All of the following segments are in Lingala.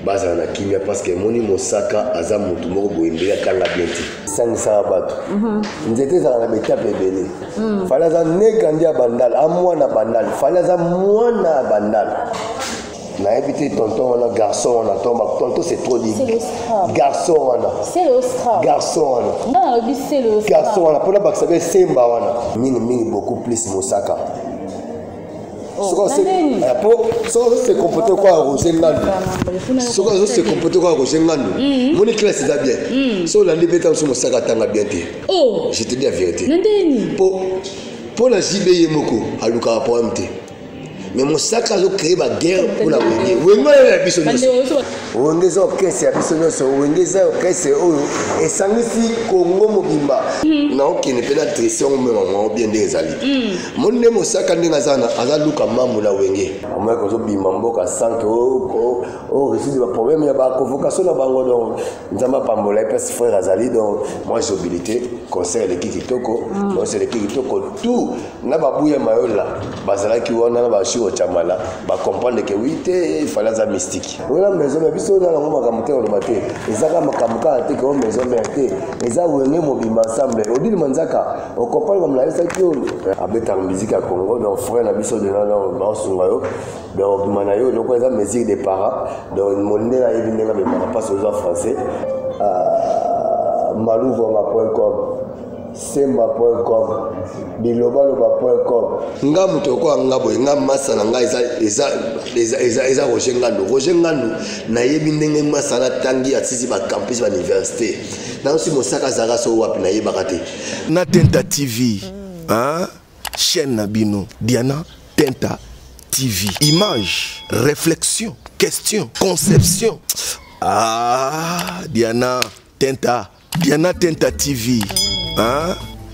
bazala na kimia parce que moni mosaka aza mutu moko boyembeli akanga bien te sangisaka bato nzete ezala na betape ebele fali aza negandi ya bandala amwana bandala fali aza mwana ya bandala nayebi te tonton wana garçon wana tonton c'est trop dit garçon wana c'est le Oscar garçon wana non c'est le Oscar garçon wana mpona bakisabe semba wana mingi beaucoup plus mosaka soko se comporter quoi Roger Ngando soko se comporter quoi Roger Ngando mon classe est bien so la liberté sur mosaka tanga bien te je te dis la vérité pour la JB moko aluka rapport MT mais mon sac a créé ma guerre pour la Wenge. Wenge est la biso nyonso. Wenge est orchestre ya biso nyonso. Wenge est orchestre oyo esangisi Congo mobimba. Na okene pena tression même moi bien ndezali. Mon ne mo sac ndenge azana azaluka mambo la Wenge. Moi ko zo bimba mboka 5 résoudre le problème ya ba convocation na bango donc nzamba pambola parce frère azali donc moi j'ai habilité conseil l'équipe kitoko, moi c'est l'équipe kitoko tout na babuya mayola bazala ki wana na ba au Chamala, bah comprendre que oui, il fallait la mystique. Oui, la maison, mais puis on a la maman qui a le matin. Les agents makamka a été comme maison mérité. Les agents ont mobile ensemble. Au dit le manzaka, on comprend comme la liste qui a bêta en musique à Congo, donc frère n'a biso de là dans Sungayo, donc manayo, donc les musique des parents, donc mon nez a évidemment mais on passe aux gens français. Malouvroma.com semba.com bilobaloba.com nga muto ko ngabo nga masala nga eza Roger Ngando na yebi ndenge masala tangi atisi ba campus ba université na aussi mosaka zara so wapi na yebaka te na Tenta TV chaîne na bino Diana Tenta TV image réflexion question conception Diana Tenta TV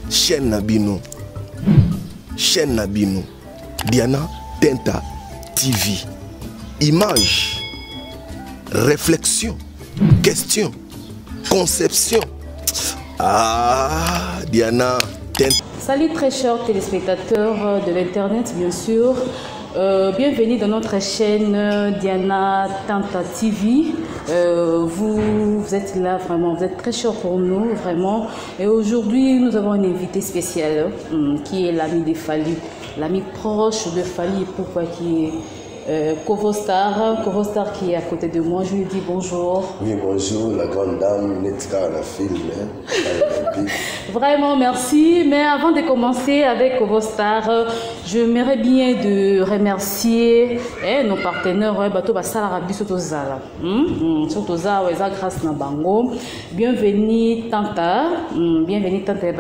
chaîne Nabino Diana Tenta TV image réflexion question conception Diana Tenta. Salut très chers téléspectateurs de l'internet bien sûr. Bienvenue dans notre chaîne Diana Tenta TV. Vous êtes là vraiment, vous êtes très chers pour nous vraiment. Et aujourd'hui, nous avons un invité spécial qui est l'ami de Fally, l'ami proche de Fally, pourquoi qui est Kovostar qui est à côté de moi. Je lui dis bonjour. Oui, bonjour, la grande dame, Netka la film. Vraiment, merci. Mais avant de commencer avec Kovostar, j'aimerais bien de remercier nos partenaires. Bienvenue Tanta.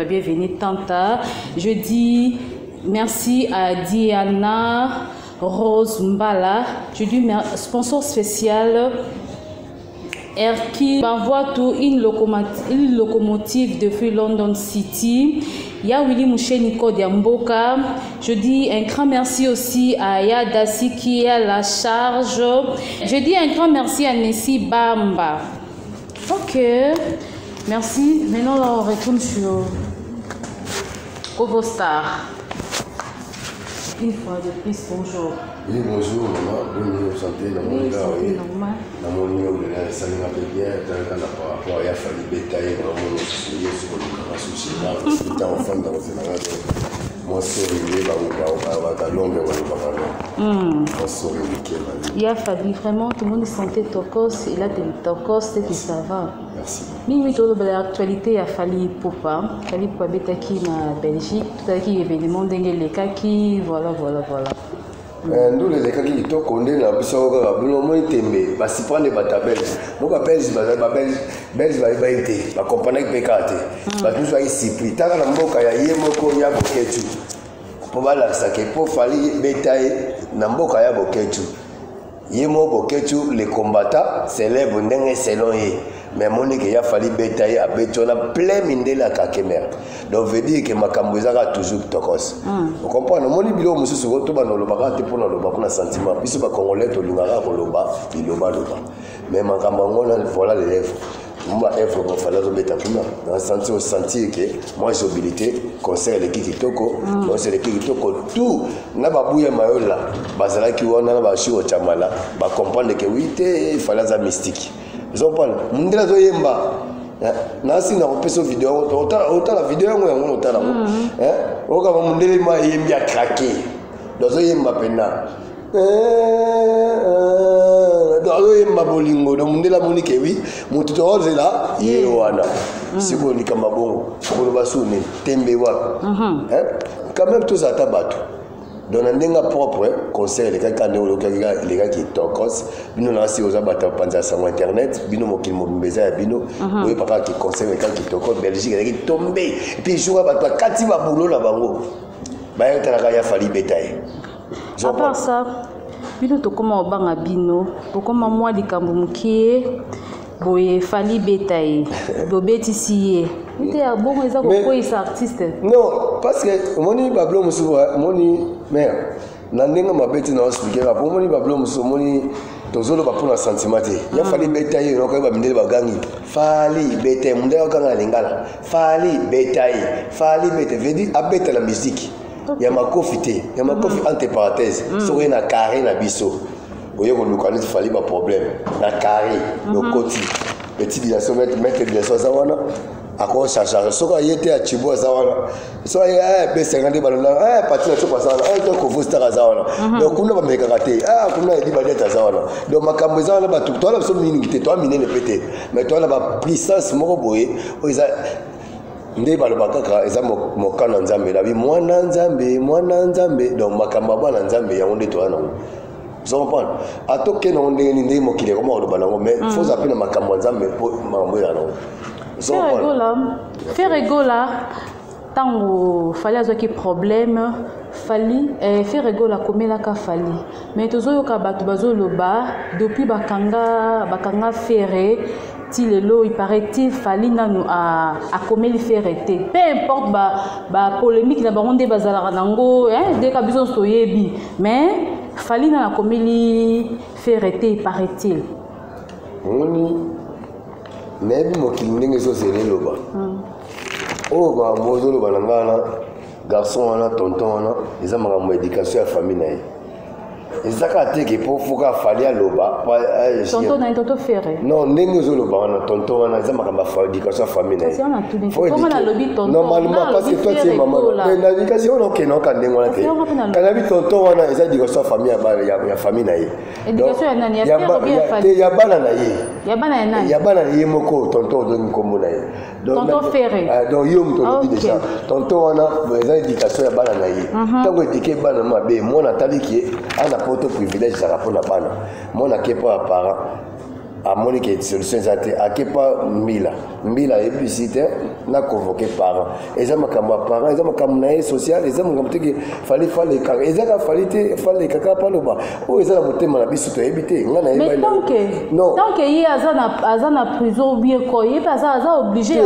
Bienvenue Tanta. Je dis merci à Diana Rose Mbala, je dis sponsor spécial qui m'envoie tout une locomotive depuis London City. Il y a Willy Moucheniko Diamboka. Je dis un grand merci aussi à Yadasi qui est à la charge. Je dis un grand merci à Nessie Bamba. Ok, merci. Maintenant on retourne sur Kovostar. Une fois de plus, bonjour. Oui, bonjour, maman. Bonne santé, dans mon gars, oui. Dans mon niveau, ça m'a fait bien. Dans par rapport à Fally Bétail, dans mon souci, sur le canal souci, là, j'étais enfant dans le Sénégal. Moi, c'est arrivé, la longue, moi, il a fallu vraiment, tout le monde sentait Tokos, il a des Tokos, c'est que ça va. Merci. Mais tout l'actualité, il a fallu Poupa, Fally Poupa qui na Belgique, tout à qui événement les cas qui, voilà. Nous les cas qui sont condamnés à Bissau, nous avons été mais si prendre des batabelles, moi Belge, va été, ma compagnie pécate, parce que nous sommes ici, plus tard la mboka ya yemoko ya boketu, pour voir ça que pour Fally Bétail, na mboka ya boketu, yemo boketu les combattants célèbres ndenge selon eux. Mais Monique il a fallu bétailler à béton plein minde la kakemer. Donc veut dire que ma cambouza toujours tokos. Vous comprenez? Mon libilo monsieur sur tout dans le baga te pour le baga sentiment. Puis pas congolais to lingara ko loba, il loba. Mais ma cambango voilà les lèvres. moi œuvre mon fallait remettre kuna dans senti au sentir que moi j'ai habilité concert les kitoko moi c'est les kitoko tout na babuya mayola bazala ki wana na ba shiro chamala ba comprendre que oui il fallait ça mystique ils ont pas mundela zo yemba nasi na kopesa vidéo autant la vidéo yango otala oka mundele ma yembi a craquer dozo yemba pena dozo yemba bolingo do mundela monique oui mututo ozela ye wana siko ni kama bongo ko basune tembe wa quand même tout ça tabato dans un denga propre conseil les gars les gars qui tokos bino na si oza bata panza sur internet bino mokil mombeza ya bino oui papa qui conseil les gars qui tokos Belgique les gars tombé et puis jour bata kati ba boulot na bango ba yo tala ya fali bétail à part ça bino to comment banga bino to comment moi likambo mukie boye fali bétail bobeti siye ite ya bongo eza ko koisa artiste non parce que moni bablo musubo moni mère nandenga mabeti na expliquer ba moni bablo musubo moni tozolo ba pona sentiment te ya fali bétail no ko ba mindele bagangi fali bétail mundela kanga lingala fali bétail vedi abeta la musique ya makofi te ya makofi entre parenthèses so na carré na biso oye ko lukani fali ba problème na carré le côté petit dilatation mettre dilatation ça wana ako charger so ka yete a chibo ça wana so ya be 50 balona parti na chopa ça wana to ko vostara ça wana donc kuna ba meka kate kuna di ba deta ça wana donc makambo ça wana ba tout toi la so mingi te toi minene pété mais toi la ba puissance moko boye o isa nde balobaka kaka eza mokana nzambe labi mwana nzambe donc makambo bana nzambe yango nde to wana vous comprenez atoke na ndenge ni ndenge mokile koma oloba nango mais faut appeler makambo nzambe po mambo ya nango faire égola tango fallait azoki problème fali faire égola komela ka fali mais tozoyoka bato bazoloba depuis bakanga ferré tilelo il paraît-il fali nanu a komeli ferré peu importe ba polémique na bango nde bazalaka nango dès ka biso soyebi mais fali na komeli ferré il paraît-il nebi mokili ndenge ezozela eloba oyo makambo ozoloba na ngai wana garçon wana tonton wana eza makambo ya éducation ya famille na ye ezaka te ke po foka fali aloba tonton na tonton ferré non ndenge ozoloba wana tonton wana eza makambo ya éducation ya famille na ye normalement parce que toi tu es maman na éducation wana okende oka ndenge wana te kanabi tonton wana eza éducation ya famille ya famille na ye ya bana na ye ya bana na ye moko tonton ozongi nkombo na ye tonton ferré donc yo moto olobi déjà tonton wana eza éducation ya bana na ye ntango éduke bana mabe mwana ataliki ye ana poto privilège ezalaka mpona bana mwana ake mpo ya parent amoni ke solution eza te ake mpa mbila ayebisi te na convoqué parent eza makambo ya parent eza makambo na ye social eza makambo te ke fali falekaka ezaka fali te falekaka paloba oyo eza na motema na biso toyebi te ngai nayebaitanke ye aza na prison bien ko ye mpe aza obligé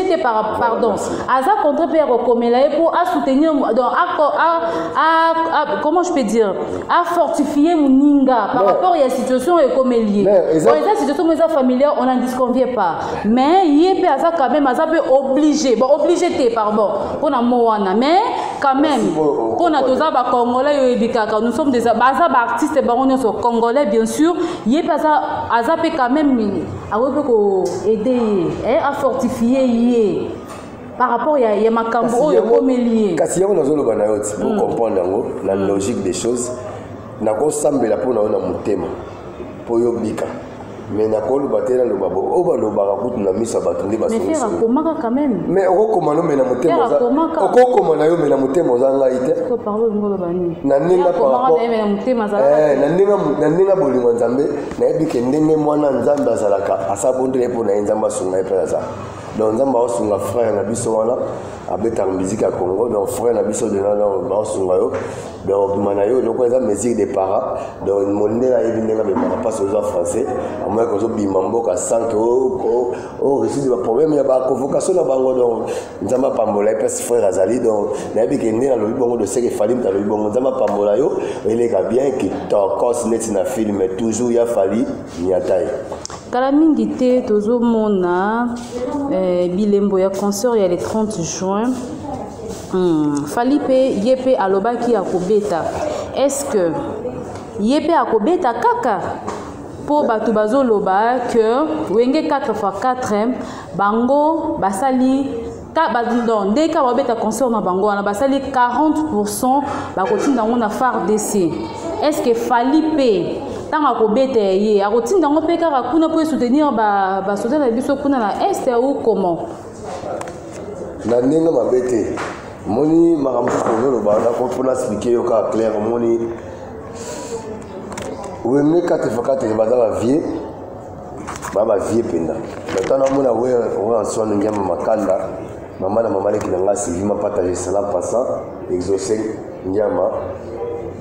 te pardon aza contre mpe ya kokomela ye mpo asoutenir donc comment je peux dire à fortifier moninga par rapport à la situation économique. Dans la situation familiale, on n'en disconvient pas. Mais il y a quand même obligé. Bon, obligé, pardon. On a moana. Mais quand même, on a tous les Congolais, nous sommes des artistes congolais, bien sûr. Il y a quand même aider à fortifier. Par rapport à Makambo et Komélié. Kasi on a zolo banayoti pour comprendre la logique des choses. Nako sambela pour na mutema pour yobika. Mais nakolo batela lo babo o ba lo barakutu na misa batundi ba solution. Mais faire komaka quand même. Mais okoma no mena mutema za. Okoma na yo mena mutema za ngaite. Ko parlo ngolo bani. Na ninga par rapport. Na ninga bolingo nzambe na ebike ndenge mwana nzambe azalaka asabondele pour na nzamba sunga epeza. Donc nzamba osunga frère na biso wana abeta musique à Congo donc frère na biso de na osunga yo donc manayo donc eza musique des parents donc monde na ebinga be mara pas aux français à moins que zo bimambo ka 5 résoudre le problème ya ba convocation na bango donc nzamba pambola pes frère azali donc na ebike ndena lo bongo de seke fali mta lo bongo nzamba pambola yo ele ka bien que ton cause net na film toujours ya fali niatai kala mingi te tozomona bilembo ya concert ya le 30 juin. Fali pe yepe alobaki ya kobeta. Est-ce que yepe akobeta kaka po batu bazoloba que wenge 4x4 bango basali dès que babeta concert na bango wana basali 40% bakotinda ngo na FARDC. Est-ce que Fali pe tanga kobeta ye akotinda ngo pe kaka kuna po soutenir ba soutien na biso kuna na est ou comment? Na ndenge mabete moni makambo kozoloba na mpona expliquer yo kaka clair moni wenge 4x4 baza bavie bavie mpenza natana mona we answana nyama makanda mama na mama leki na nga Sylvie mapartage sala passant exaucé nyama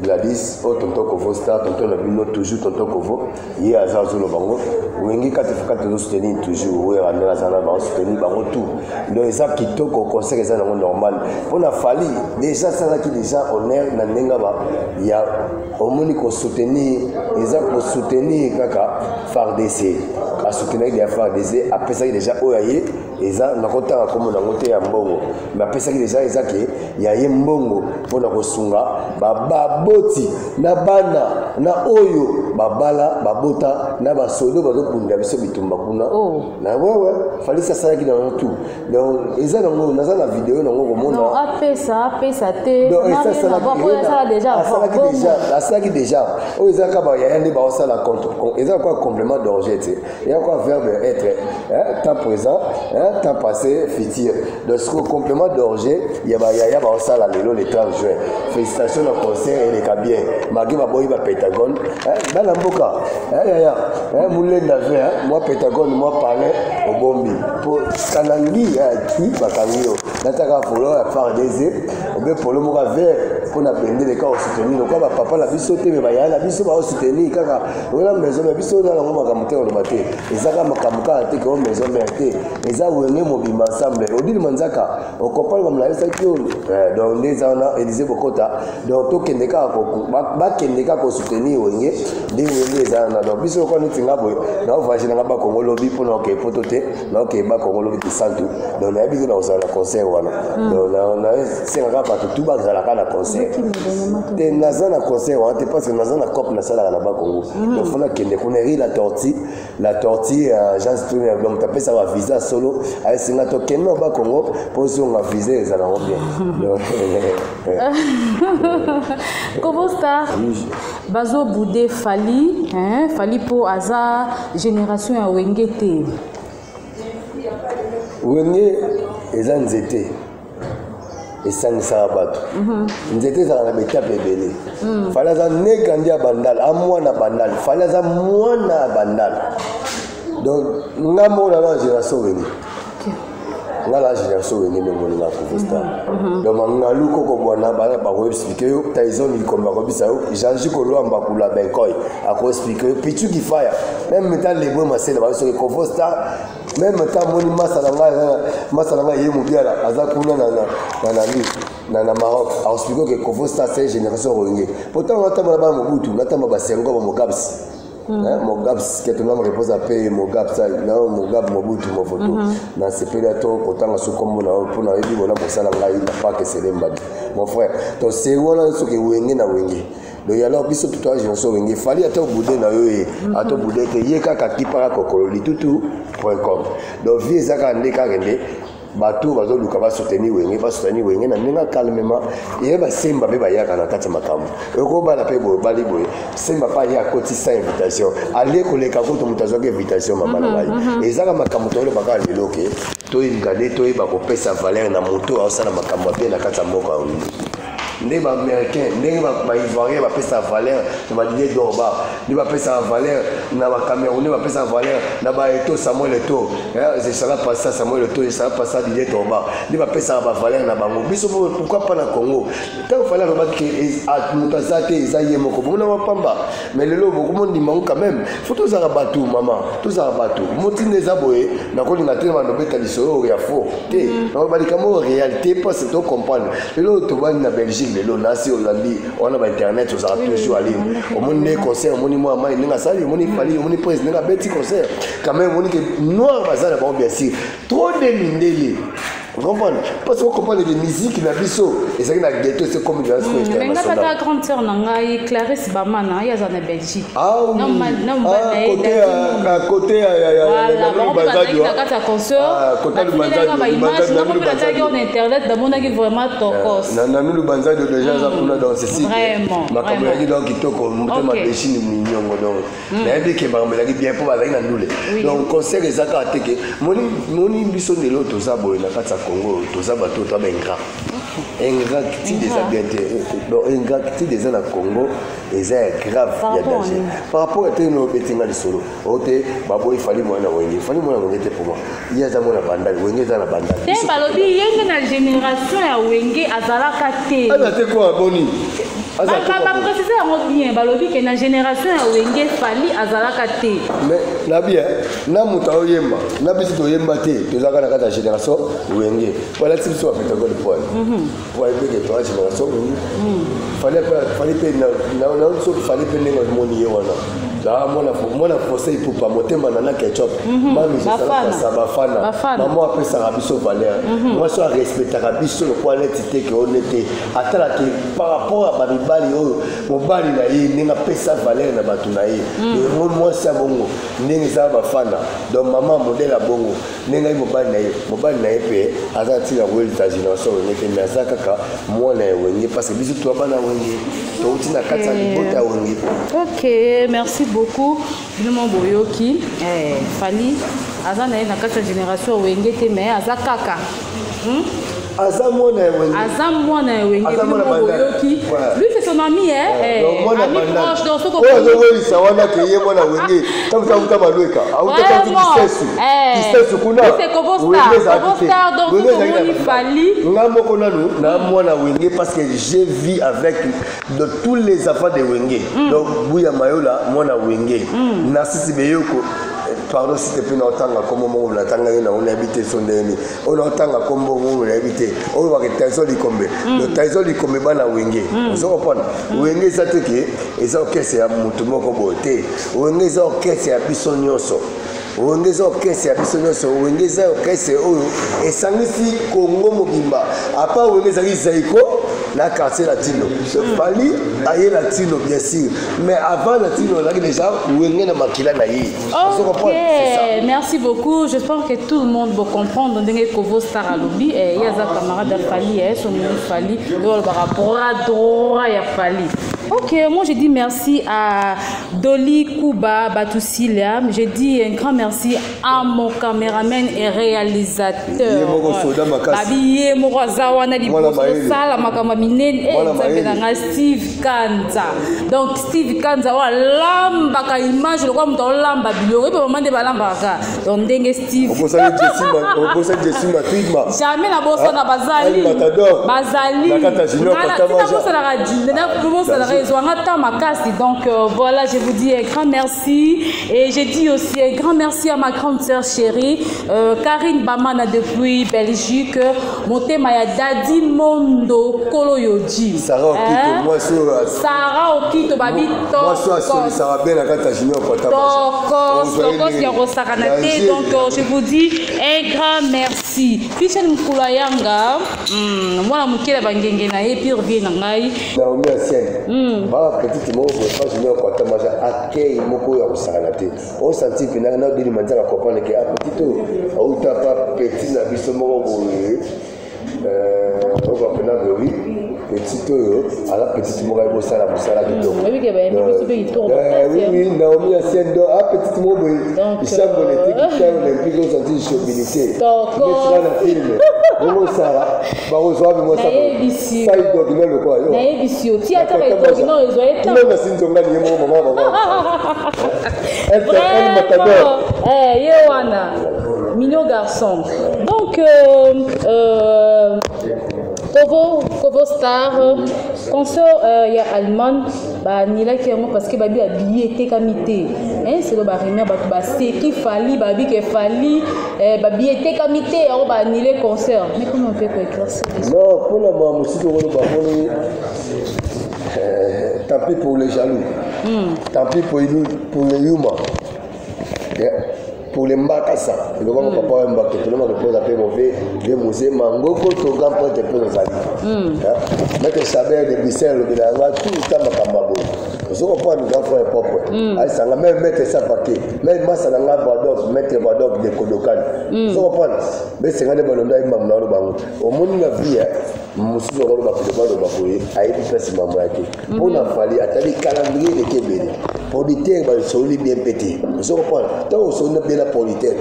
Gladys o tonton Kovo star tonton na bino toujours tonton Kovo ye azazolo bango wengi 4x4 soutenir toujours we randela sana ba soutenir bango tout donc ça kitoko conseil ça non normal pour na Fali déjà ça qui déjà honneur na ndenga ba ya omoni ko soutenir eza ko soutenir kaka FARDC a soutenir des FARDC après ça déjà oyaye eza na kota comme na ngote ya mbongo mais après ça déjà eza ke ya ye mbongo pour na ko sunga ba boti na bana na oyo babala babota na basodo bazokunda biso bitumba kuna na wewe Fali ça qui dans tout donc eza nango naza na vidéo nango komona non apesa te na ça ça déjà ça qui déjà o eza ka ba ya ndi ba ça la compte eza quoi complément d'objet il y a quoi verbe être temps présent temps passé futur donc ce complément d'objet il y a ba ça la lelo le 30 juin félicitations au concert et les bien magi baboyi ba Pentagone dans la mboka mulenda ve moi Pentagone moi parler au bombi pour kanangi qui bakangio nataka folo ya FARDC obe polo moka vert pour na bende les cas soutenir donc ba papa la biso te me ba ya la biso ba soutenir kaka wala maison la biso na ngo makamute o lobate ezaka makamuka te ko maison merte eza wenge mobima ensemble odili manzaka o comprendre comme la ça qui donc les ana Élysée Bokota donc to kendeka bakendeka ko soutenir wenge ndi wenge eza na donc biso ko nitinga boy na vaje na ba Kongo lobi pour na ke poto te na ke ba Kongo lobi ki santu donc na biso na osala concert wana donc na senga pa tout ba za la kana concert te naza na concert wana te parce que naza na cop na sala na ba Kongo donc fona kende ko ri la tortille Jean Stourner donc tapé ça va visa solo avec singa to keno ba Kongo pour so nga visa za na bien Kovo Star bazo boudé Fali Fali po aza génération ya wenge te wenge eza nzete esangisaka bato nzete ezala na betape ebele Fali aza nekandi ya bandala amwana bandala Fali aza mwana ya bandala donc nga mona na génération wenge nga la génération wenge ndengoni na Kovo Star donc mangalu koko bwana bana bako expliquer yo Tyson ikomba ko bisa yo Janji Kolo mbakula benkoy ako expliquer yo pichu kifaya même metal lebo masela ba so Kovo Star même metal moni masala ye mubiala aza kuna na Maroc a expliquer que Kovo Star c'est génération wenge pourtant on attend ba mobutu on attend ba sengo ba mokabsi Mogabs qui est un homme repose à payer Mogabs ça là Mogab Mobutu mo photo dans ce pays là to kotanga so comme na pour na yebi bona pour ça la ngai na pas que c'est l'embadi mon frère donc c'est wala so ke wenge na wenge donc ya là biso tout je so wenge Fali ata boudé na yo e ata boudé te ye kaka kipara kokololi tutu.com donc vie zaka ndeka ngende bato bazo luka ba soutenir wenge na ninga calmement ye ba semba be ba yaka na kati makambo eko ba la pe bo bali boy semba pa ya koti sa invitation ale koleka ko to mutazo ke invitation mama na ngai ezaka makambo to le baka lelo ke to ingade to e ba ko pesa valeur na moto ausala makambo be na kati mboka ndé ba américain ndé ba ivoirien ba pesa valeur to ba Didier Drogba ndé ba pesa valeur na ba camerounais ba pesa valeur na ba Eto'o Samuel Eto'o c'est ça pas ça Samuel Eto'o ça pas ça Didier Drogba ndé ba pesa ba valeur na bango biso pourquoi pas na Congo tant fallait ba que mutazate ezaye moko bona wa pamba mais lelo beaucoup monde dimanche quand même faut tous za batou maman tous za batou motine za boye na ko linga tellement no beta lisoro ya faux té na ba likamo réalité pas c'est to comprendre lelo to ba na Belgique lelo nasi ozali on a internet ozala toujours aller omoni concert omoni moi mai ninga sali omoni fali omoni prise ninga beti concert quand même omoni que noir bazala bon bien sûr trop de mindeli. Vous comprenez? Parce qu'on comprend les musiques, la biseau, et c'est que la ghetto, c'est comme une race. Mais quand ta grande sœur Nangaï, Clarisse Bamana, il y a en Belgique. Ah oui. Non, à côté, voilà, bon, on a ta consœur. Côté du Banzai, on internet, d'abord on a vraiment tokos. Nanu le Banzai de déjà ça pour dans ce site. Vraiment. Ma caméra donc qui toko, monter ma déchine mignon donc. Mais elle dit que ma caméra bien pour aller dans nous. Donc conseil les aka teke. Moni biso de l'autre ça boy na kata Congo, tout ça bateau toi benga. Enga qui des habités. Donc enga qui des na Congo, et c'est grave, il y a danger. Par rapport à nos betinga de solo. Oté babo il fallait moi na wengi. Il fallait moi na wengi pour moi. Il y a za mona bandal, wengi za na bandal. C'est balobi yenga na génération ya wengi azala kate. Ah c'est quoi boni? Ba préciser bien balobi que na génération ya wengi fali azala kate. Mais na bien, na muta oyemba, na bisi to yemba te, to zaka na kata génération wengi. Voilà type so afeta ko le point. Pour aider que toi génération wengi. Fallait pas moni wana. Là moi conseil pour pas monter manana ketchup. Mami ça bafana. Maman après ça rabiso valeur. Moi ça respecter rabiso le point honnêteté que honnêteté. Atala que par rapport à babibali mon bali na ye ninga pesa valeur na batu na ye. Moi ça bongo ninga ça bafana. Donc maman modèle à bongo ninga mo bali na ye pe azati la wele ta génération ngete na zakaka moi na wengi parce que biso toi bana wengi. Donc na kata libota wengi. OK, merci beaucoup. Bilimo boyoki fali azana na kata génération wengete mais azakaka. Azamona wengi boyoki. Lui c'est son ami ami proche dans ce qu'on oui ça wana ke ye mona wengi. Comme ça uta malweka. Auta kisesu kuna. C'est Kovo Star donc on fali. Ngamo konanu na mwana wengi parce que j'ai vu avec de tous les enfants de wengi. Donc Bouya Mayola mwana wengi. Narcisse Beyoko pardon si tu peux n'entendre comment on l'attendait on habité son dernier on entend comment on habité on va que Taizo Likombe le Taizo Likombe bana wenge vous comprenez wenge ça te que et ça que c'est mutu moko beauté wenge ça que c'est biso nyonso wenge ça que c'est biso nyonso wenge ça que c'est oyo et sangisi Congo mobimba à part wenge ça Zaiko la quartier latino fali aye latino bien sûr mais avant latino on a déjà wenge na makila na yi. OK, merci beaucoup. J'espère que tout le monde va comprendre. Kovo Star à lobby et il y a des camarades de Fali son nom Fali donc par rapport à droit ya Fali. OK, moi je dis merci à Dolly Kuba Batousilia. Je dis un grand merci à mon caméraman et réalisateur. Babi Morozawana Liboso Sala Makamamine et Steve Kanza. Donc Steve Kanza wa lamba ka image le quoi mto lamba bilo et maman de balamba ka. Donc ndenge Steve. On pose Jessima Twigma. Jamais la bossa na bazali. Bazali. Donc voilà, je vous dis un grand merci et je dis aussi un grand merci à ma grande sœur chérie Karine Bamana depuis Belgique. Motema ya Dadi Mondo Kolo Yoji. Sarah Okito, moi Sarah Okito babi to. Moi Sarah bien la carte junior pour donc je vous dis un grand merci. Fichel Mkulayanga, moi mukela bangenge na et puis revient na ngai. Naomi Asienne. Ba petit mot pour pas junior pour tamaja accueil moko ya kusanate. On sentit que na dili manzaka comprendre que petit to ou ta pas petit na biso moko boye. On va prendre oui. Petit à la petite mora et bossa la moussala qui tombe. Oui, Naomi Asienne do a petit mot il semble que qui olympique aux anti-chobilité. D'accord. Le film. Comment ça va reçoit moi ça. Ça il doit donner le quoi. Na bisio ti ata ko non ils ont été. Non c'est une ngani mo maman. Elle matador. Yewana. Mignon garçon. Donc Kovo Star, consort il y a allemande. banilaki yango parce que babi habillé etekami te selo baremere bato baseki fali babi ke fali babi etekami te yango banile concert mais comment on peut éclaircir non mpona bamosusu okono bamoni tant pis pour les jaloux tant pis pour les yuma pour les mbakasa le grand papa mbaka tout le monde pose appel mauvais de musée mangoko to grand point de pose zali mais saber de Bruxelles le bilanga tout le temps makamabo je comprends le grand frère propre ai sanga même mettre ça paquet même massa nga badok mettre badok de kodokan je comprends mais c'est ngane balonda imamna lo bango au monde la vie mususu ko ba ko ba ko ai di place maman yake on a fallu atali calendrier de Kébéli producteur ba soli bien pété je comprends tant on a bien la producteur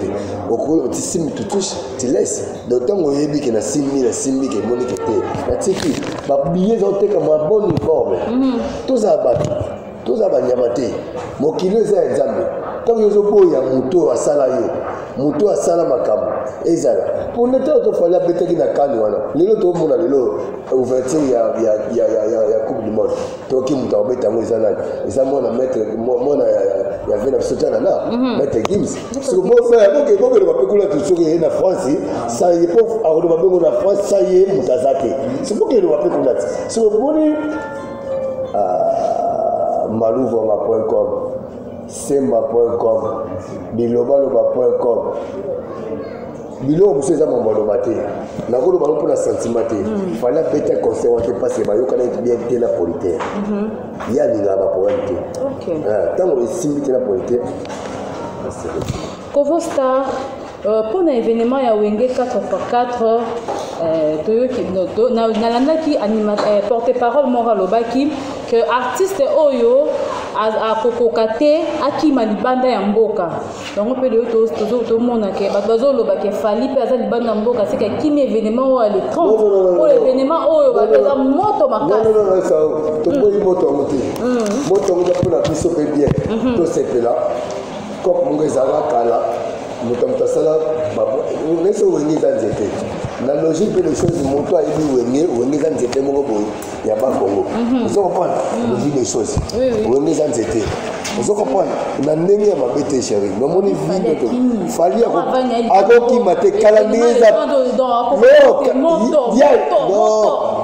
au tu sim tu touches tu laisses d'autant on yebi que na 6000 na 6000 que moni kété na tiki ba billet zonte comme un bon uniforme tout ça banyamate mokilo za examen tant yozo boya muto asala yo muto asala makambo ezala pour ne pas to fala betaki na kani wana lelo to mona lelo ouverture ya coupe du monde to ki muto obeta ngo ezala eza mona mettre mona ya vena sotana na mettre Gims so mo faire donc le bapekula to soki na France ça y est pour a le babengo na France ça y est mutazake c'est pour que le bapekula so boni malouva.com semba.com bilobaloba.com bilo monsieur za mambo maté nakolo balo pour la sentiment fallait peut-être conseil on te passer ba yokana bien te la polité ya ninga ba polité OK tant on simbi la polité Kovo Star pour un événement ya wenge 4x4 toyoki nalandaki porte-parole moko alobaki que artiste oyo akokoka te akima libanda ya mboka yango mpe leyo tozomonake bato bazolobaka fali mpe aza libanda ya mboka seke akimi événement oyo ale 30 po événement oyo bapeza moto makasi toboyi moto yango te moto yango mpona biso mpe bien tosepela kope mongo ezala kala moto moto asala nesi wenge eza nzete la logique de choses moto ayebi wenge eza nzete moko boye ya bakongo ozo comprendre logique des choses wenge eza nzete ozo comprendre na ndenge ya mabe te chéri nomoni vide to fali akokima te kala ndenge eza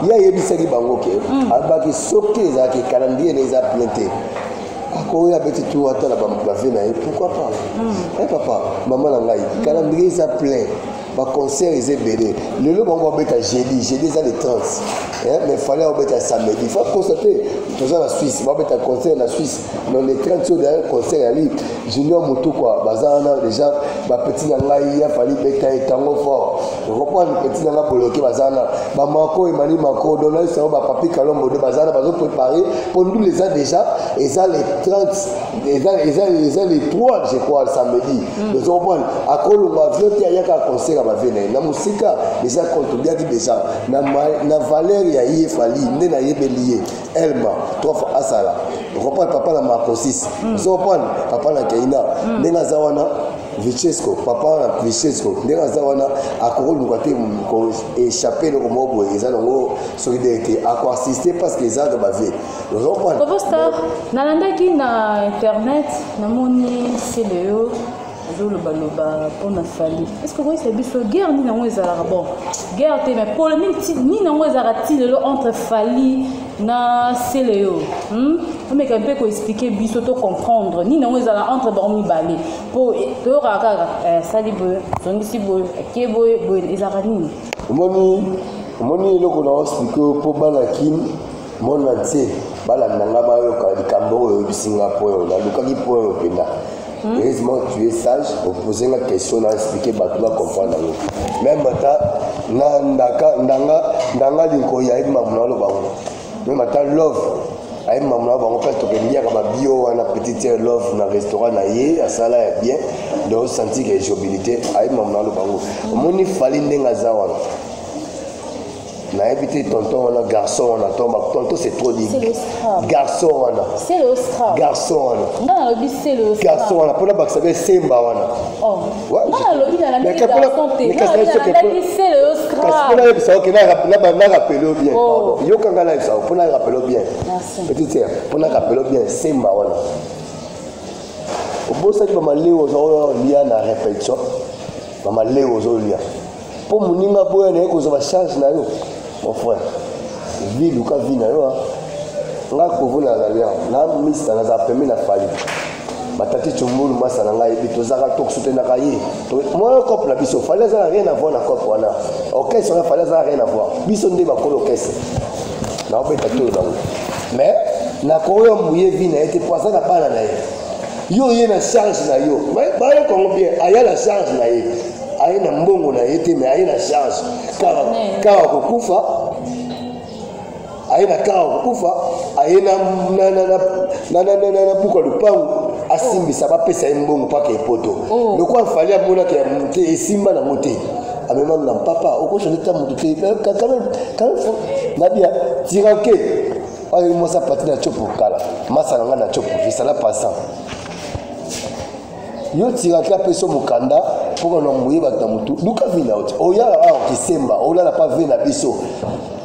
ya yebisaki bango ke abaki soki ezalaki kala ndenge eza plein te akoya beti tu atala bave na ye pourquoi pas papa maman na ngai calendrier eza plein baconcert eza ebele lelo bango babeta jeudi eza le 30 mais fallait babeta samedi il faut constater toza na Suisse babeta concert na Suisse mais le 30 sur derrière concert ya li junior moto quoi baza wana déjà bapeti na ngai ya fali beta etango fort reprendre petit na nga bloqué baza wana bamako emani mako donald sao bapapi kalombo de baza wana bazo préparer pour nous les ans déjà eza les 30 eza les 3 je crois samedi nous on prend à kolonga viote ya ka concert ba vene na musika déjà compte bien déjà na valeur ya ye fali nde na yebelié elma 3 fois asala reprend papa na marco 6 nous on prend papa na keina ndenga zawana Vichesco papa na Vichesco ndenga zawana akoluka te ko échapper le mobo eza ngo solidarité ako assister parce que ça de bave nous on prend Kovo Star nalandaki na internet namoni CDO zoloba pour na fali est-ce que vous savez biso guerre ni nango ezala bon guerre te mais polémique ni nango ezala ti lelo entre fali na CDO mais quand peut expliquer biso to comprendre ni nango ezala entre bormi balé pour to raka sali boy zongisi boy keboy boy ezala nini moni eloko na expliquer pour balakim mon entier balandanga bayoka likambo oyo bisinga po oyo nalukaki po oyo penda heureusement tu es sage pour poser la question à expliquer bato va comprendre même ata na ndanga liko ya mamuna lo bango même ata love ay mamuna bango parce que il y a comme bio wana petite love na restaurant na ye asala ya bien donc sentir que jobilité ay mamuna lo bango moni fali ndenga zawana na évité tonton on a garçon on a tonton c'est trop dit garçon on a c'est le Oscar garçon on a non le c'est le Oscar garçon on a pour la bac ça veut semba on a oh ouais non le garçon c'est le bien. Yo quand on a ça, pour nous rappeler bien. Petit tiers, pour nous rappeler bien, c'est marrant. Au beau ça que maman Léo Zolia na répétition, maman Léo Zolia. Pour mon ninga boya na ko za charge na yo, mon frère. Vie Luka vie na yo. Nga ko vuna na lia, na misa na za permis na fali. Batati Tchombulu masa na ngai bi tozaka tok soutenir kayi. Moi cop na biso, fallait ça rien à voir na cop wana. OK, ça fallait ça rien à voir. Biso ndé ba kolo caisse. Na obeta tout na. Mais na koyo mouye vie na été poisson na bana na ye. Yo ye na charge na yo. Mais ba yo ko bien, aya la charge na ye. Aya na mbongo na ye te mais aya na charge. Car ko kufa. Aya na car ko kufa, aya na pourquoi le pain asimbisa bapesa mbongo paka epoto. Le quoi fallait mona ke monter esimba na monter. Amema na papa okoshona ta monter quand même na bien tiranke. Oyo mo sa parti na chopo kala. Masa nga na chopo, ça la passant. Yo tiranke apeso mukanda pour na mouye bata mutu. Luka vina oti. Oya a kisemba, ola na pas vina biso.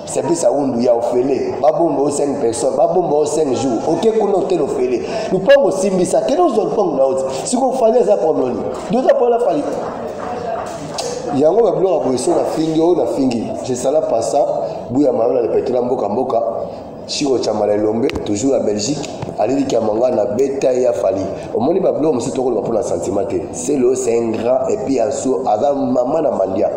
C'est plus à Oundu ya ofélé. Babombo 5 personnes, babombo 5 jours. Ok, qu'on a tel ofélé. Nous prenons aussi ça. Quel autre pont là? Si vous fallait ça problème. Deux fois la fallait. Il y a un gros bloc à boisson na fingi. Je sais là pas ça. Bouya marola le pétrole mboka mboka. Chiro chamala lombe toujours à Belgique. Allez dire manga na beta ya fali. Au moins ba bloc monsieur toko pour la sentimenté. C'est un grand et puis en sous ada maman na mandia.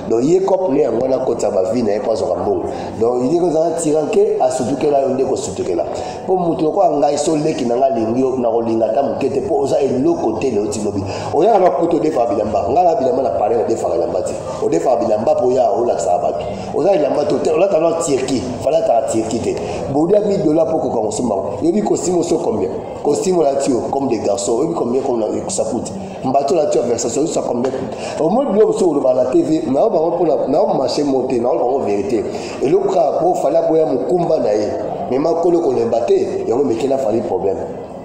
Donc il est cop né en wana kota ba vie na pas au bon. Donc il dit que ça tiranke a sutuke la onde ko sutuke la. Pour mutu ko ngai solé ki nanga lingi na rolinga ta mukete po oza elo côté le otinobi. Oya na poto de fa bilamba. Ngala bilamba na paré de fa bilamba ti. O de fa bilamba po ya o la sa ba. Oza bilamba to te. Ola ta no tirki. Fala ta tirki te. Boudi a $1000 pour qu'on consomme. Il dit costume so combien? Costume là tu comme des garçons. Il dit combien comme ça coûte. Mbato là tu versation ça combien? Au moins bloc sur la TV, na ba pour na marché monter, na ba vérité. Et le cas pour fallait boya mukumba na ye. Mais ma kolo ko le batté, et on me kena fallait problème.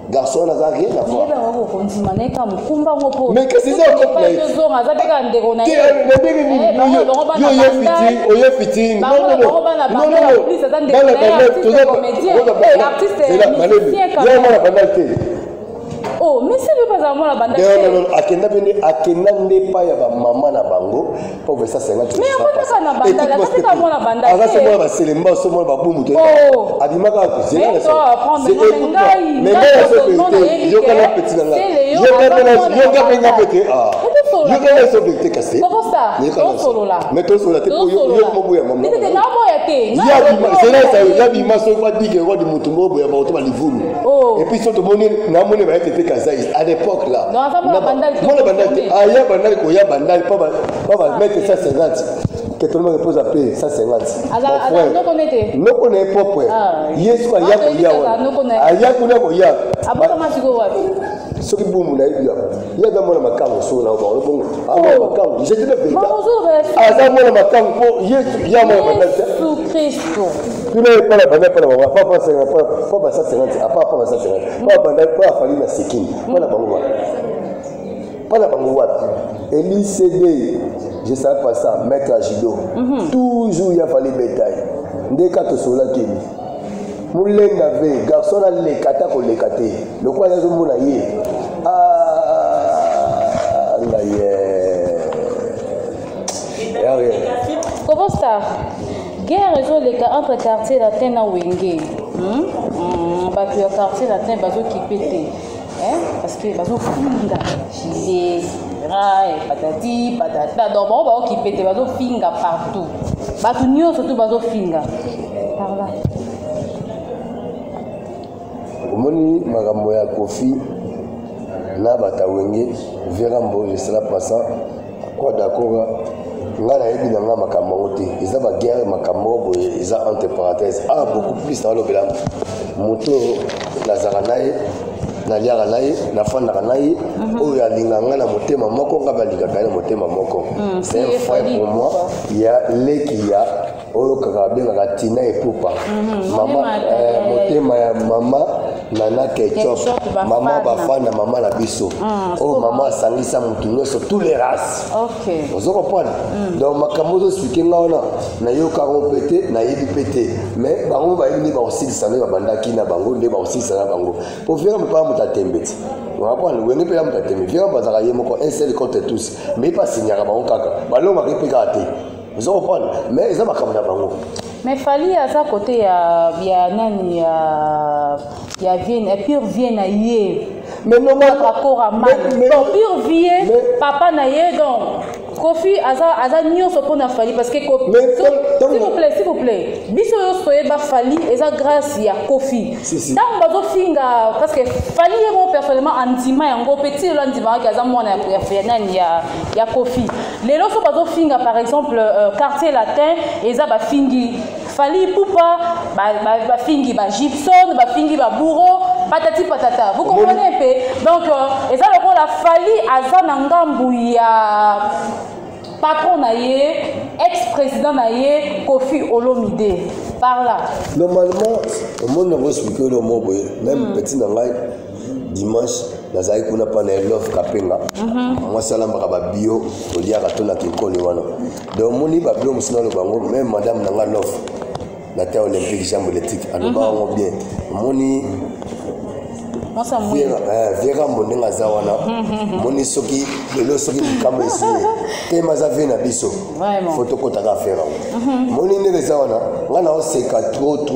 Garçon n'a rien à voir. Mais qu'est-ce que c'est ça? Oh, mais c'est le pas à moi la bande. Non, akenda n'est pas ya ba maman na bango pour ça 50. Mais on va pas na bande, c'est pas moi la bande. Ah ça c'est moi ba selemba so moi ba bumu te. Oh, abimaka ko c'est là. C'est ngai. Mais yo kana petit nanga. Yo kana petit ah. Yo kana so petit cassé. Comment ça? On solo là. Mais to solo te yo mo boya maman. Mais c'est na boya te. C'est là ça ya bi maso pas dit que roi de mutumbo boya ba to ba livulu. Et puis so to moni na moni ba été à l'époque là. Non, ça moi bandal. Moi la bandal. Ah ya bandal ko ya bandal pas mettre ça 50. Que tout le monde repose à payer ça 50. Alors non connaît. Non connaît pas point. Yes quoi ya ko ya. Ah ya ko na ko ya. Ah bon comment tu go wapi? Soki boum na ya. Ya da mona makango so na ba bon. Ah makango. Je te le fais. Ah ça mona makango po ya mona bandal. Sous Christo. Tu n'es pas la bandal pas la pas 50 pas ça 50 à pas ça 50. Pas bandal pas fali na sikini. Pas la bango. Pas la bango. Eli CD, je sais pas ça, maître à judo. Toujours il a fallu bétail. Dès que tu sois là, qui Moulenga ve, garçon a les kata ko les katé. Le quoi les hommes na yé. Ah, la yé. Comment ça? Guerre réseau les entre quartiers latin na Wenge. Bah tu as quartier latin bazo qui pété. Parce que bazo finga, chilé, rail, patati, patata. Donc on va occuper des bazo finga partout. Bato nyo surtout bazo finga. Par là. Omoni makambo ya Kofi na batawenge verambo je serai passant quoi d'accord nga na yebi na nga makambo te eza ba guerre makambo boye eza entre parenthèses beaucoup plus dans le bilan moto nazara naye na liara naye na fanda naye oyo alinga nga na motema moko nga balika kana motema moko c'est un frère pour moi il y a lekia oyo kaka benga tina epupa mama motema ya mama nana ketchup mama bafana mama na biso oh mama sangisa mutu nyonso tous les races ozo comprendre donc makambo zo expliquer ngaona na yo karon pété na yebi pété mais bango ba yini ba aussi sané ba bandaki na bango nde ba aussi sana bango pour faire me pas mutatembeti on va prendre wenge pe la mutatembeti faire bazaka ye moko un seul contre tous mais pas signer bango kaka balonga répéter até ozo comprendre mais ça makambo na bango. Mais fallait à ça côté ya nani ya Vienne et pure Vienne aïe. Mais non d'accord à mal. Pure Vienne papa naïe donc Kofi aza nyonso pona fali parce que s'il vous plaît biso yo soye ba fali eza grâce ya Kofi tant bazo finga parce que fali yo personnellement andima yango petit lo andima ka za mwana ya faire nani ya Kofi lelo so bazo finga par exemple quartier latin eza ba fingi fali poupa ba fingi ba Gibson ba fingi ba bourreau patati patata vous comprenez un peu donc eza loko la fali aza na ngambu ya patron naïe, ex-président naïe, Kofi Olomide. Par là. Normalement, au monde n'a pas expliqué le mot, même petit nangai, dimanche, dans un coup, on a pas de love kapenga. Moi, ça l'a marqué bio, au lieu à ton akikoni wana. Donc, mon iba bio, monsieur le bango, même madame nanga love, la terre olympique, jambe électrique, à nous on bien. Moni. Vera monenga zawana moni soki lelo soki kama ici tema za vena biso photo kota ka faire moni ne zawana ngana oseka trop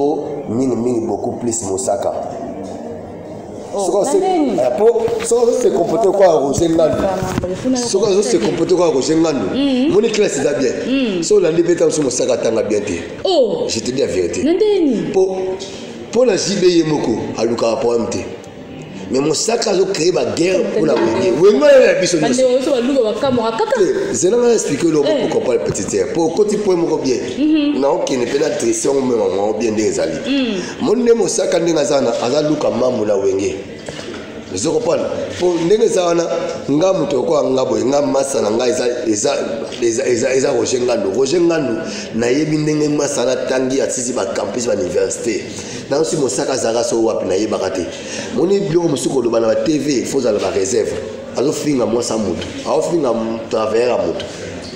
mingi beaucoup plus mosaka soko se comporter quoi Roger Ngandu soko se comporter quoi Roger Ngandu moni classe za bien so la libété sur mosaka tanga bien te je te dis la vérité pour la JB moko aluka pour MT. Mais mon sac a créé la guerre pour la gagner. Oui, moi, la biso. Je vais expliquer le mot pour comprendre le petit terre. Pour côté point mon bien. Non, qui n'est pas la pression même bien des alliés. Mon nom mon sac a né à Zana, à Zaluka Mamou la wenge. Je comprends. Pour Nézana, Ngam Toko, Ngabo, Ngam Massa, Eza Roger Ngandu. Roger Ngandu, Naïbi Nenge Massana Tangi à Sisiba campus à l'université. Dans ce Mosaka Zara so wap Naïe Barate. Mon bureau Moussouko de la TV, il faut aller la réserve. Alors, finir à moi sans moto. Alors, finir à travers la moto.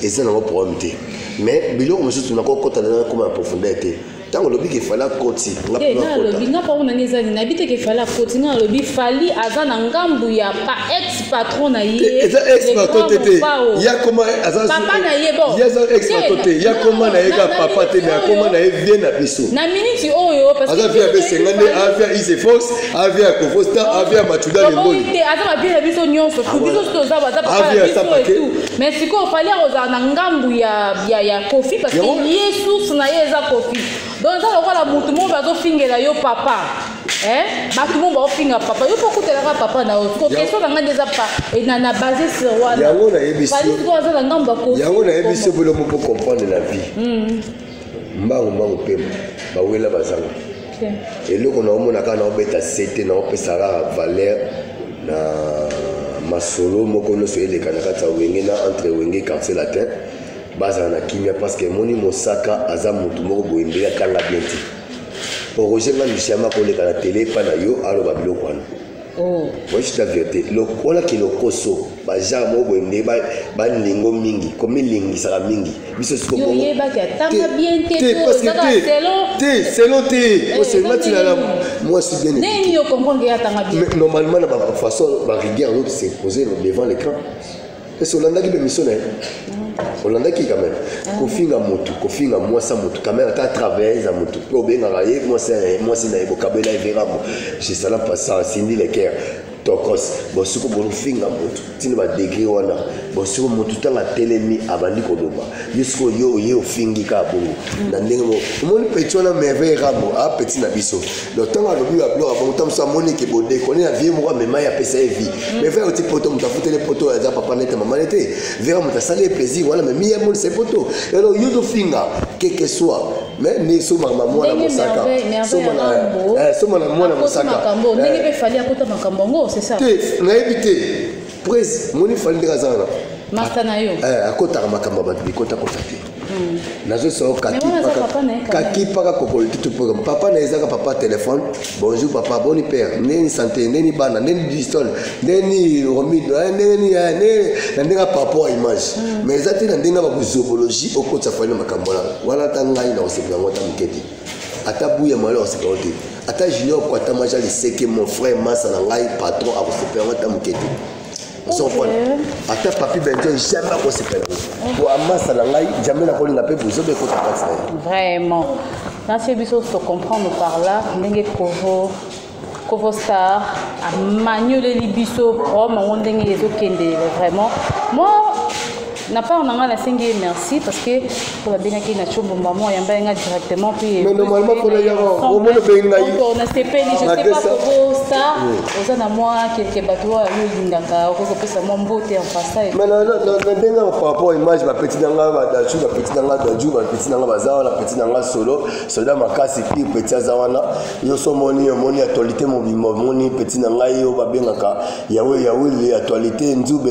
Et ça n'a pas pour m'aider. Mais, bureau Moussouko, on a encore compté comme un profondeur. Tant que le lobby fallait continuer. Le lobby n'a pas on a des années. N'habite qu'il fallait continuer. Le lobby fallait Azan Ngambu ya pas ex-patron naïe. Ex-patron tété. Il y a comment Azan. Papa naïe bon. Il y a ex-patron tété. Il y a comment naïe papa tété. Mais comment naïe vient à biso. Na minute oyo parce que. Azan vient à Sengane, Azan Isefos, Azan Kofosta, Azan Matuda le monde. Azan vient à biso nyonso. Tout biso to za baza papa biso et tout. Mais si ko fallait Azan Ngambu ya Kofi parce que Yesu naïe za Kofi. Donc ça on va tout le monde va finir là yo papa bah tout le monde va finir papa yo faut que tu papa na o question na ngandeza pa et na basé sur wana yango na yebisi na ngamba ko yango na yebisi bolo mo pour comprendre la vie mbangu pe ba wela bazanga et loko na omona kana obeta cité na opesara valeur na masolo moko no so eleka na kata wenge na entre wenge quartier latin baza na kimia parce que moni mosaka aza mutu moko boyembela kanga bien ti pour Roger Ngandu chama ko leka na télé pa na yo alo babilo kwana moi je la vérité le kola ki le koso ba ja mo boyembe ba lingo mingi comme lingi sara mingi biso siko bongo yo yeba ka tanga bien te parce que selon te c'est là tu la moi c'est bien neni yo comprendre ya tanga bien normalement na ba façon ba rigueur l'autre c'est poser devant l'écran et sur l'anda qui be mission Olanda qui quand même kofinga moto kofinga mwasa moto quand même à travers za moto po benga raye moi c'est na ebokabela everamo je sala passant sindi le cœur tokos bosuko bolufinga moto tini ba degré wana bosuko moto tanga telemi abandi koloba yusko yo fingi ka bongo na ndenge mo moni petit wana merveille ramo a petit na biso le temps a lobi ba blora bon temps ça moni ke bodé connait la vie moi mais ma ya pesa vie mais faire petit poto mutafuta les potos ya papa nete maman nete vers muta sale plaisir voilà mais mi ya mon ces potos alors yo do finga quel que soit mais ne so mama mwana mosaka so mwana mosaka ndenge be fali akota makambo ngo c'est ça na éviter prise moni fali de razana Mastanayo. Akotaka makambo bato bikota kota te. Nazo so kaki paka kokoli tout programme. Papa na ezaka papa téléphone. Bonjour papa, bon père. Neni santé, neni bana, neni distol, neni romido, neni ndenga papa image. Mais ezati na ndenga ba zoologie okotsa fali makambo na. Wala tangai na osepela ngota muketi. Ata buya malo osepela te. Ata junior kwa tamaja le seke mon frère massa na ngai patron a osepela ngota muketi. Ata papi Benjo jamais qu'on s'appelle. Pour Amas Langai, jamais la colline n'a pas besoin de côté. Vraiment. Dans ce biseau, se comprendre par là, n'engue Kovo Star, à Manuel Libiso, oh, mon dengue les autres vraiment. Moi, n'a pas on a la single merci parce que pour la bien qui n'a pas maman y a directement puis mais normalement pour les on me le on a CP je sais pas Kovo Star aux ana moi quelques bateaux à l'inganga au que ça mon beauté en face mais non denga par rapport image ma petite nanga ba dachu ba petite nanga daju ba petite nanga bazao la petite nanga solo soda makasi pi petit azawana yo so moni actualité moni petit nanga yo ba bengaka yawe les actualité nzube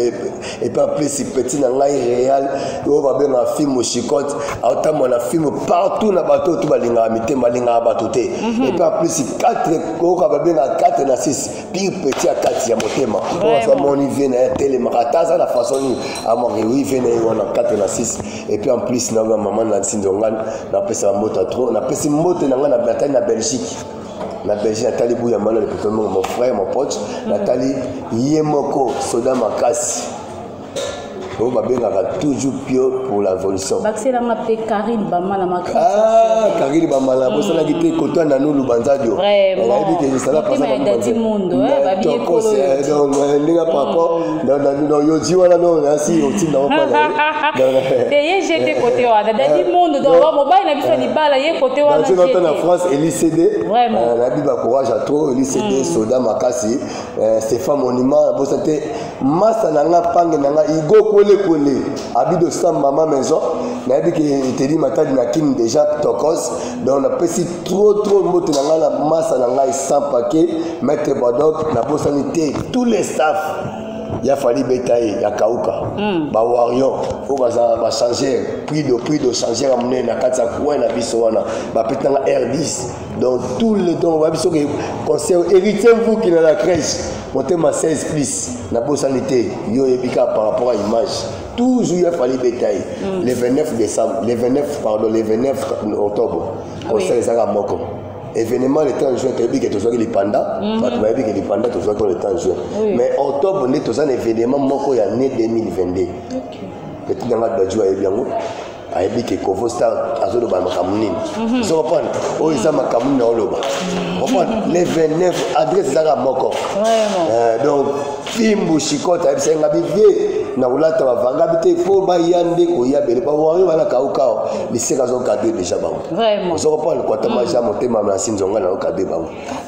et pas plus petit nanga réel yo ba benga film chicote autant na film partout na bateau tout balinga mité balinga bateau te et pas plus 4 ko ba benga 4 na 6 puis petit à 4 ya motema on va moni vient télé marataza la façon à mon oui vient on a 4 na 6 et puis en plus na maman na sindongan na pesa moto trop na pesa moto na ngana batali na Belgique. La Belgique, Nathalie Bouyamana, mon frère, mon pote, Nathalie Yemoko, Soda Makasi. On va bien toujours pio pour la évolution. C'est la Karine Bamala. Ah, Karine Bamala, vous savez que tu es dans nous, Banzadio. Vraiment. C'est la personne qui est dans le monde. Dans Yoji, voilà, non, ainsi, au type dans le j'étais côté dans le monde, dans le mobile, la mission de balle, il y a côté dans la France, LICD. Vraiment. La Bible a courage à trop, LICD, Soda Makasi, Stéphane Monument, vous savez, Massa Nanga Pang Nanga, Igo. Habite au stand maman maison, n'a dit que te dit matin na kin déjà tokos, donc on a passé trop moto na la masse na 100 paquets, mettre badok na bosanité tous les staff. Il a fallu bétailler, il y a Kauka, Bawarion, il va changer, prix de changer à mener na 400 coins na Bissoana, va péter na R10. Donc tous les dons, on va dire que conseil héritier vous qui dans la crèche, montez ma 16 plus, na bosanité, yo ebika par rapport à l'image. Toujours il a fallu bétailler. Le 29 décembre, le 29 octobre, conseil ça moko. Événement le temps juin, tu as dit que tu as les pandas, tu as dit que les pandas, tu as le temps juin. Mais octobre, tu as un événement moko il y a né 2022. Petit dans la badjoua et bien a dit que Kovo Star a zolo ba makamuni. Vous comprenez? Oh ils ont makamuni na oloba. Comprendre? Les 29 adresse ça moko. Vraiment. Donc film chikote a bisenga bivie na ulata bavanga bite fo ba yande ko ya bele ba wari bana kauka les seka zo kadé déjà ba. Vraiment. Vous comprenez quoi tama ja motema na sinzonga na kadé ba.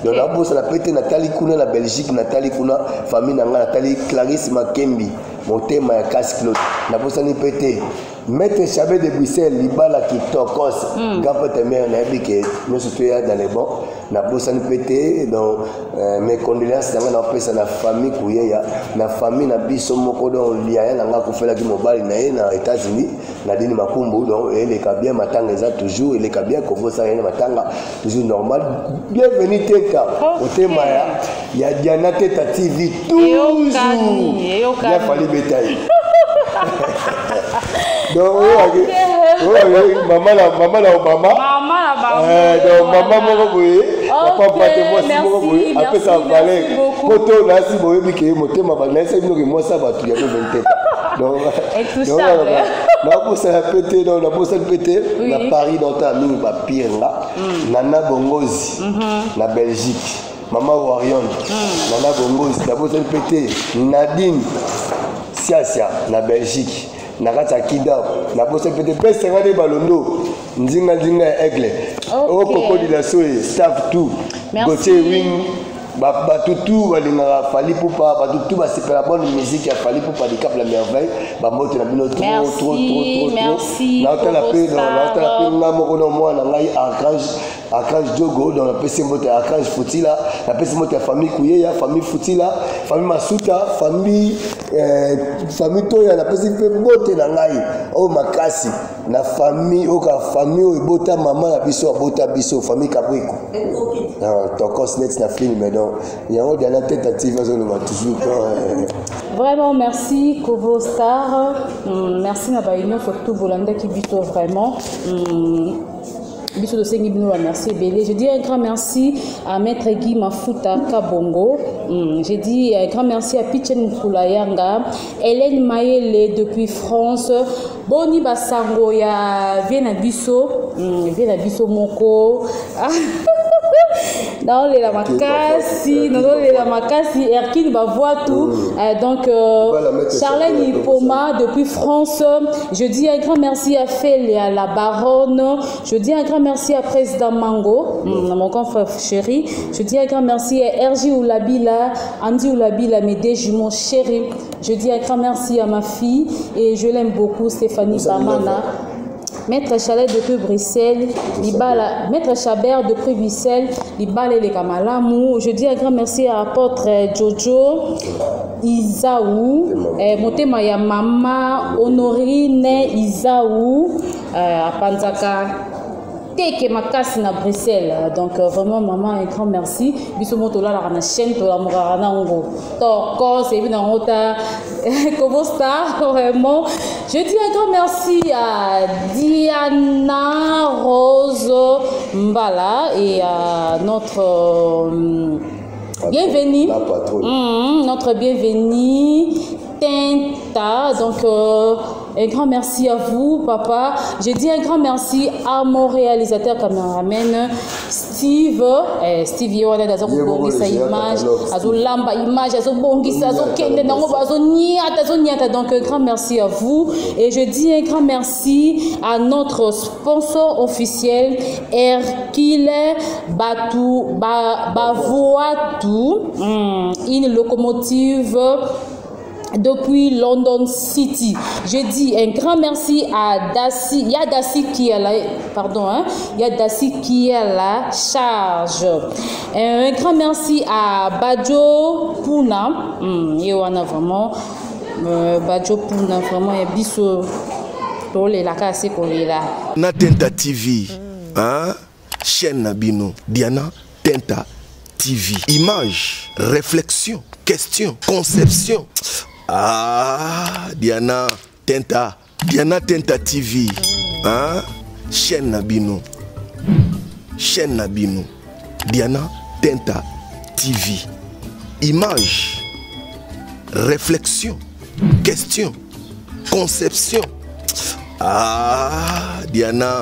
Donc la bosse la pété Nathalie Kuna na Belgique Nathalie Kuna famille na Nathalie Clarisse Makembi motema ya casse Claude na bosse ni pété Maître Chabé de Bruxelles, Libala qui tokos, Gapote mère Nabike, nous sommes dans les bons, na bossani pété, donc mes condoléances dans la famille Kouya, la famille na biso moko donc liya na nga ko fela ki mobile na États-Unis, na dini makumbu donc elle est bien matanga ça toujours, elle est bien Kovo ça yana matanga toujours normal. Bienvenue Teka, au thème il y a Diana Teta TV toujours. Il a fallu bétail. Donc, maman la Obama. Donc, maman moko boye. Papa pate moi si moko boye. Après ça valait. Photo là si boye bike motema ba na esa bino ke moi ça ba tu ya ko 27. Donc, la bosse a pété dans la bosse a pété. La Paris dans ta mine ba pire là. Nana Bongozi. La Belgique. Maman Warion. Nana Bongozi. La bosse a pété. Nadine. Siasia la Belgique. Nakata Kida, na bosse peut-être pas 50 balondo, nzinga aigle. Oh Coco de la Soye, staff tout. Gauthier Wing, tout balinga fali poupa, tout ba c'est la bonne musique ya fali poupa de Cap la merveille, ba moto na bino trop. Merci. Na ta la paix na moko no moi na ngai Archange Diogo dans la PC moto Archange Futila, la PC moto famille Kouye, famille Futila, famille Masuta, famille famille to ya na pesi pe bote na ngai o makasi na famille o ka famille o bota maman na biso bota biso famille Kabwiko tokos net na film mais donc il y a une dernière tentative sur le toujours vraiment merci Kovo Star merci na ba union photo bolanda qui bito vraiment merci Bélé. Je dis un grand merci à Maître Guy Mafuta Kabongo. Je dis un grand merci à Pichen Mkulayanga, Hélène Mayele depuis France, Boni Basango ya Vienabiso Moko. Non, les Makassi, Erkin Bavoitou, donc Charlène Ipoma depuis France. Je dis un grand merci à Félia, la baronne. Je dis un grand merci à Président Mango, mon grand frère chéri. Je dis un grand merci à RJ Oulabila, Andy Oulabila, mes deux jumeaux chéris. Je dis un grand merci à ma fille et je l'aime beaucoup, Stéphanie Bamana. Maître Chalet depuis Bruxelles, Maître Chabert depuis Bruxelles, Libale les Kamalamou. Je dis un grand merci à apôtre Jojo, Isaou, Motema ya Mama, Honorine Isaou, à Panzaka. Teke makasi na Bruxelles. Donc vraiment maman un grand merci. Biso moto la na chaîne to la morana ngo. Toko c'est bien en ota Kovo Star vraiment. Je dis un grand merci à Diana Rose Mbala et à notre bienvenue. Notre bienvenue Tinta. Donc un grand merci à vous, papa. Je dis un grand merci à mon réalisateur caméraman, Steve. Steve, il y a des images, lamba image, donc un grand merci à vous. Et je dis un grand merci à notre sponsor officiel, Hercule Bavoitou, une locomotive depuis London City. Je dis un grand merci à Dassi. Il y a Dassi qui est là, pardon, hein? Il y a Dassi qui est là, charge. Un grand merci à Badjo Puna. Et on a vraiment Badjo Puna, vraiment, il y a biso. La casse qu'on est là. Na Tenta TV, hein? Chaîne Nabino, Diana Tenta TV. Image, réflexion, question, conception. Ah, Diana Tenta TV, hein? Chaîne Nabino, Diana Tenta TV. Image, réflexion, question, conception. Ah, Diana